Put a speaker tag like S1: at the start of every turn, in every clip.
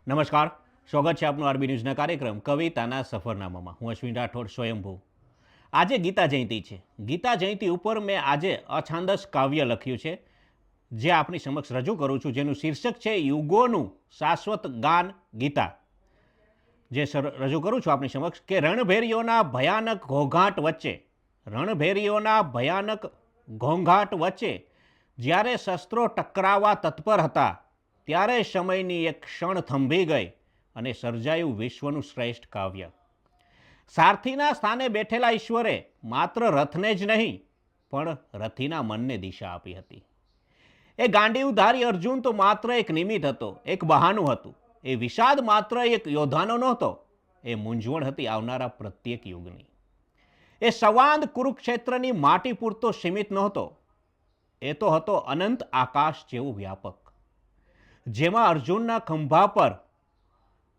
S1: નમસ્કાર, સ્વાગત છે આપનું આરબી ન્યૂઝના કાર્યક્રમ કવિતાના સફરનામામાં. હું અશ્વિન રાઠોડ સ્વયંભૂ. આજે ગીતા જયંતિ છે. ગીતા જયંતિ ઉપર મેં આજે અછાંદસ કાવ્ય લખ્યું છે, જે આપની સમક્ષ રજૂ કરું છું, જેનું શીર્ષક છે યુગોનું શાશ્વત ગાન ગીતા. જે રજૂ કરું છું આપની સમક્ષ કે રણભેરીઓના ભયાનક ઘોંઘાટ વચ્ચે જ્યારે શસ્ત્રો ટકરાવા તત્પર હતા, ત્યારે સમયની એક ક્ષણ થંભી ગઈ અને સર્જાયું વિશ્વનું શ્રેષ્ઠ કાવ્ય. સારથીના સ્થાને બેઠેલા ઈશ્વરે માત્ર રથને જ નહીં પણ રથીના મનને દિશા આપી હતી. એ ગાંડીવધારી અર્જુન તો માત્ર એક નિમિત્ત હતો, એક બહાનું હતું. એ વિષાદ માત્ર એક યોદ્ધાનો નહોતો, એ મૂંઝવણ હતી આવનારા પ્રત્યેક યુગની. એ સંવાદ કુરુક્ષેત્રની માટી પૂરતો સીમિત નહોતો, એ તો હતો અનંત આકાશ જેવો વ્યાપક, જેમાં અર્જુનના ખંભા પર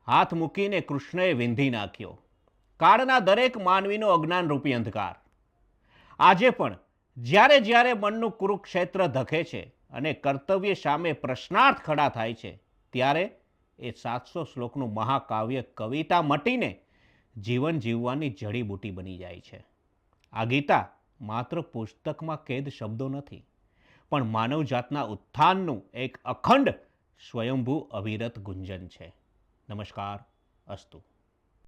S1: હાથ મૂકીને કૃષ્ણએ વિંધી નાખ્યો કાળના દરેક માનવીનો અજ્ઞાનરૂપી અંધકાર. આજે પણ જ્યારે જ્યારે મનનું કુરુક્ષેત્ર ધકે છે અને કર્તવ્ય સામે પ્રશ્નાર્થ ખડા થાય છે, ત્યારે એ 700 શ્લોકનું મહાકાવ્ય કવિતા મટીને જીવન જીવવાની જડીબુટી બની જાય છે. આ ગીતા માત્ર પુસ્તકમાં કેદ શબ્દો નથી, પણ માનવજાતના ઉત્થાનનું એક અખંડ સ્વયંભૂ અવિરત ગુંજન છે. નમસ્કાર, અસ્તુ.